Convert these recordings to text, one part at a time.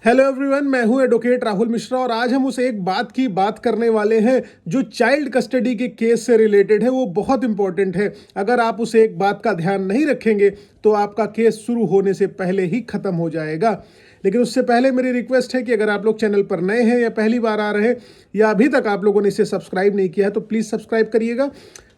Hello everyone, मैं हूं advocate Rahul Mishra और आज हम उस एक बात की बात करने वाले हैं जो चाइल्ड कस्टडी के केस से रिलेटेड है। वो बहुत इंपॉर्टेंट है। अगर आप उस एक बात का ध्यान नहीं रखेंगे तो आपका केस शुरू होने से पहले ही खत्म हो जाएगा। लेकिन उससे पहले मेरी रिक्वेस्ट है कि अगर आप लोग चैनल पर नए हैं या पहली बार आ रहे हैं या अभी तक आप लोगों ने इसे सब्सक्राइब नहीं किया है तो प्लीज़ सब्सक्राइब करिएगा।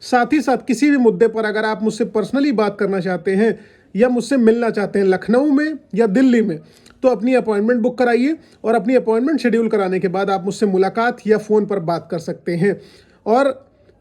साथ ही साथ किसी भी मुद्दे पर अगर आप मुझसे पर्सनली बात करना चाहते हैं या मुझसे मिलना चाहते हैं लखनऊ में या दिल्ली में, तो अपनी अपॉइंटमेंट बुक कराइए और अपनी अपॉइंटमेंट शेड्यूल कराने के बाद आप मुझसे मुलाकात या फ़ोन पर बात कर सकते हैं। और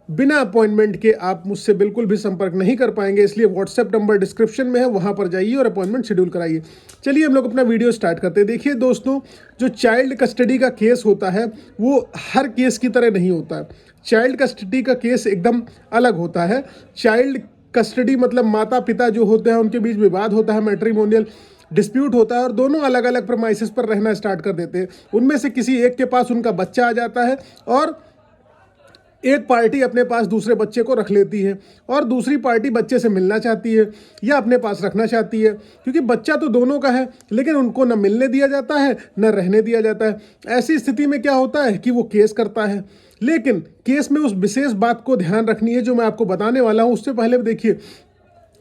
बिना अपॉइंटमेंट के आप मुझसे बिल्कुल भी संपर्क नहीं कर पाएंगे, इसलिए व्हाट्सएप नंबर डिस्क्रिप्शन में है, वहाँ पर जाइए और अपॉइंटमेंट शेड्यूल कराइए। चलिए हम लोग अपना वीडियो स्टार्ट करते हैं। देखिए दोस्तों, जो चाइल्ड कस्टडी का केस होता है वो हर केस की तरह नहीं होता है। चाइल्ड कस्टडी का केस एकदम अलग होता है। चाइल्ड कस्टडी मतलब माता पिता जो होते हैं उनके बीच विवाद होता है, मैट्रिमोनियल डिस्प्यूट होता है और दोनों अलग अलग प्रेमाइसेस पर रहना स्टार्ट कर देते हैं। उनमें से किसी एक के पास उनका बच्चा आ जाता है और एक पार्टी अपने पास दूसरे बच्चे को रख लेती है और दूसरी पार्टी बच्चे से मिलना चाहती है या अपने पास रखना चाहती है, क्योंकि बच्चा तो दोनों का है लेकिन उनको न मिलने दिया जाता है न रहने दिया जाता है। ऐसी स्थिति में क्या होता है कि वो केस करता है, लेकिन केस में उस विशेष बात को ध्यान रखनी है जो मैं आपको बताने वाला हूँ। उससे पहले देखिए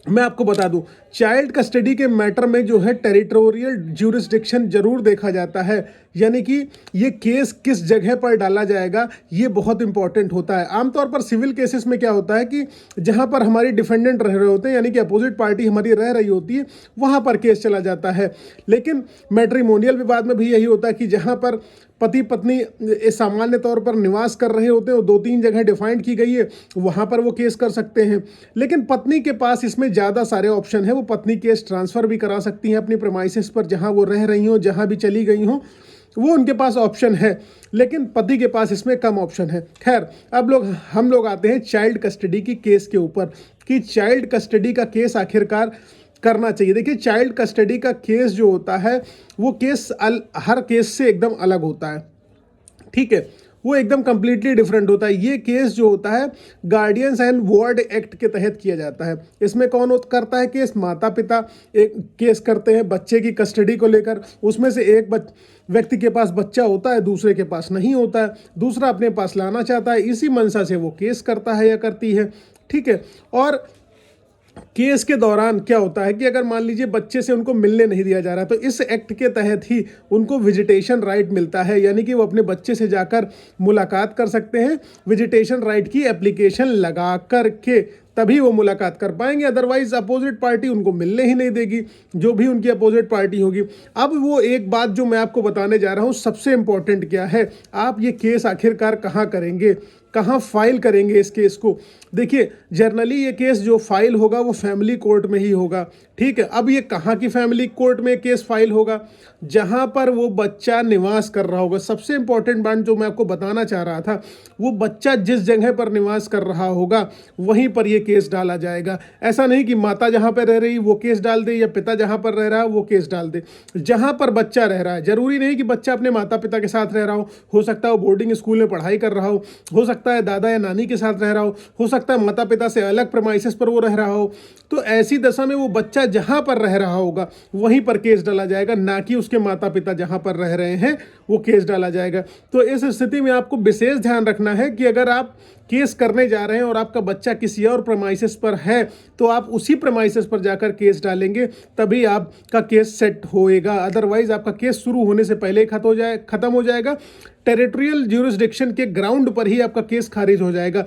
मैं आपको बता दूं, चाइल्ड कस्टडी के मैटर में जो है टेरिटोरियल ज्यूरिसडिक्शन जरूर देखा जाता है, यानी कि ये केस किस जगह पर डाला जाएगा ये बहुत इंपॉर्टेंट होता है। आमतौर पर सिविल केसेस में क्या होता है कि जहां पर हमारी डिफेंडेंट रह रहे होते हैं, यानी कि अपोजिट पार्टी हमारी रह रही होती है, वहां पर केस चला जाता है। लेकिन मैट्रिमोनियल विवाद में भी यही होता है कि जहां पर पति पत्नी सामान्य तौर पर निवास कर रहे होते हैं, वो 2-3 जगह डिफाइंड की गई है, वहां पर वो केस कर सकते हैं। लेकिन पत्नी के पास इसमें ज़्यादा सारे ऑप्शन है। वो पत्नी केस ट्रांसफ़र भी करा सकती हैं अपनी प्रेमाइसेस पर, जहां वो रह रही हों, जहां भी चली गई हों, वो उनके पास ऑप्शन है। लेकिन पति के पास इसमें कम ऑप्शन है। खैर, अब हम लोग आते हैं चाइल्ड कस्टडी की केस के ऊपर कि चाइल्ड कस्टडी का केस आखिरकार करना चाहिए। देखिए, चाइल्ड कस्टडी का केस जो होता है वो केस हर केस से एकदम अलग होता है, ठीक है, वो एकदम कंप्लीटली डिफरेंट होता है। ये केस जो होता है गार्डियंस एंड वार्ड एक्ट के तहत किया जाता है। इसमें कौन करता है केस? माता पिता एक केस करते हैं बच्चे की कस्टडी को लेकर। उसमें से एक व्यक्ति के पास बच्चा होता है, दूसरे के पास नहीं होता है, दूसरा अपने पास लाना चाहता है, इसी मंशा से वो केस करता है या करती है, ठीक है। और केस के दौरान क्या होता है कि अगर मान लीजिए बच्चे से उनको मिलने नहीं दिया जा रहा, तो इस एक्ट के तहत ही उनको विजिटेशन राइट मिलता है, यानी कि वो अपने बच्चे से जाकर मुलाकात कर सकते हैं। विजिटेशन राइट की एप्लीकेशन लगा करके तभी वो मुलाकात कर पाएंगे, अदरवाइज अपोजिट पार्टी उनको मिलने ही नहीं देगी, जो भी उनकी अपोजिट पार्टी होगी। अब वो एक बात जो मैं आपको बताने जा रहा हूँ सबसे इंपॉर्टेंट क्या है, आप ये केस आखिरकार कहाँ करेंगे, कहाँ फाइल करेंगे इस केस को। देखिए, जनरली ये केस जो फाइल होगा वो फैमिली कोर्ट में ही होगा, ठीक है। अब ये कहाँ की फैमिली कोर्ट में केस फाइल होगा? जहाँ पर वो बच्चा निवास कर रहा होगा। सबसे इंपॉर्टेंट बात जो मैं आपको बताना चाह रहा था, वो बच्चा जिस जगह पर निवास कर रहा होगा वहीं पर ये केस डाला जाएगा। ऐसा नहीं कि माता जहाँ पर रह रही वो केस डाल दे या पिता जहाँ पर रह रहा है वो केस डाल दे। जहाँ पर बच्चा रह रहा है, जरूरी नहीं कि बच्चा अपने माता पिता के साथ रह रहा हो सकता है वो बोर्डिंग स्कूल में पढ़ाई कर रहा हो सकता है दादा या नानी के साथ रह रहा हो सकता है माता पिता से अलग प्रेमाइसेस पर वो रह रहा हो। तो ऐसी दशा में वो बच्चा जहाँ पर रह रहा होगा वहीं पर केस डाला जाएगा, ना कि उसके माता पिता जहाँ पर रह रहे हैं वो केस डाला जाएगा। तो इस स्थिति में आपको विशेष ध्यान रखना है कि अगर आप केस करने जा रहे हैं और आपका बच्चा किसी और प्रेमाइसेस पर है तो आप उसी प्रेमाइसेस पर जाकर केस डालेंगे, तभी आपका केस सेट होएगा। अदरवाइज आपका केस शुरू होने से पहले खत्म हो जाएगा। टेरिटोरियल ज्यूरिसडिक्शन के ग्राउंड पर ही आपका केस खारिज हो जाएगा।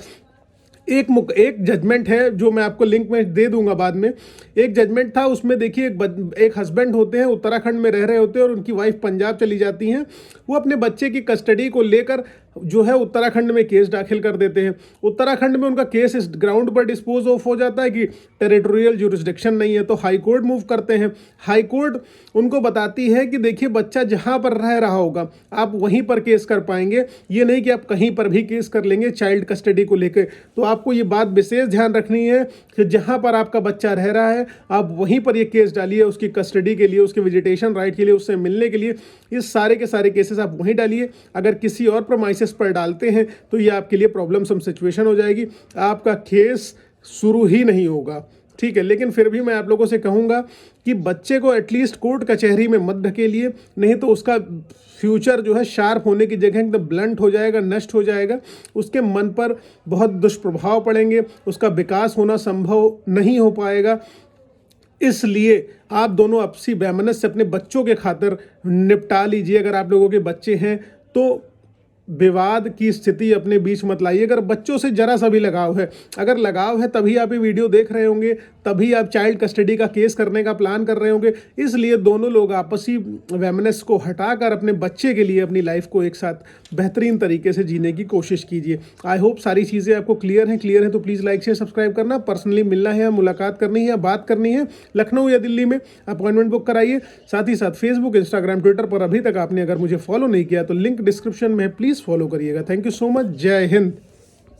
एक जजमेंट है जो मैं आपको लिंक में दे दूंगा बाद में। एक जजमेंट था, उसमें देखिए एक हस्बैंड होते हैं, उत्तराखंड में रह रहे होते हैं और उनकी वाइफ पंजाब चली जाती हैं। वो अपने बच्चे की कस्टडी को लेकर जो है उत्तराखंड में केस दाखिल कर देते हैं। उत्तराखंड में उनका केस इस ग्राउंड पर डिस्पोज ऑफ हो जाता है कि टेरिटोरियल ज्यूरिसडिक्शन नहीं है, तो हाई कोर्ट मूव करते हैं। हाई कोर्ट उनको बताती है कि देखिए बच्चा जहां पर रह रहा होगा आप वहीं पर केस कर पाएंगे, ये नहीं कि आप कहीं पर भी केस कर लेंगे चाइल्ड कस्टडी को लेकर। तो आपको ये बात विशेष ध्यान रखनी है कि जहां पर आपका बच्चा रह रहा है आप वहीं पर ये केस डालिए, उसकी कस्टडी के लिए, उसके विजिटेशन राइट के लिए, उससे मिलने के लिए। ये सारे के सारे केसेस आप वहीं डालिए। अगर किसी और प्रेमाइसेस पर डालते हैं तो ये आपके लिए प्रॉब्लम सम सिचुएशन हो जाएगी, आपका केस शुरू ही नहीं होगा। ठीक है, लेकिन फिर भी मैं आप लोगों से कहूँगा कि बच्चे को एटलीस्ट कोर्ट कचहरी में मत ढकेलिए, नहीं तो उसका फ्यूचर जो है शार्प होने की जगह एकदम ब्लंट हो जाएगा, नष्ट हो जाएगा। उसके मन पर बहुत दुष्प्रभाव पड़ेंगे, उसका विकास होना संभव नहीं हो पाएगा। इसलिए आप दोनों आपसी वैमनस्य से अपने बच्चों के खातिर निपटा लीजिए। अगर आप लोगों के बच्चे हैं तो विवाद की स्थिति अपने बीच मत लाइए। अगर बच्चों से जरा सा भी लगाव है, अगर लगाव है तभी आप ये वीडियो देख रहे होंगे, तभी आप चाइल्ड कस्टडी का केस करने का प्लान कर रहे होंगे। इसलिए दोनों लोग आपसी वैमनस को हटाकर अपने बच्चे के लिए अपनी लाइफ को एक साथ बेहतरीन तरीके से जीने की कोशिश कीजिए। आई होप सारी चीज़ें आपको क्लियर हैं तो प्लीज़ लाइक शेयर सब्सक्राइब करना। पर्सनली मिलना है, मुलाकात करनी है, बात करनी है, लखनऊ या दिल्ली में अपॉइंटमेंट बुक कराइए। साथ ही साथ फेसबुक, इंस्टाग्राम, ट्विटर पर अभी तक आपने अगर मुझे फॉलो नहीं किया तो लिंक डिस्क्रिप्शन में है, प्लीज़ फॉलो करिएगा। Thank you so much. जय हिंद।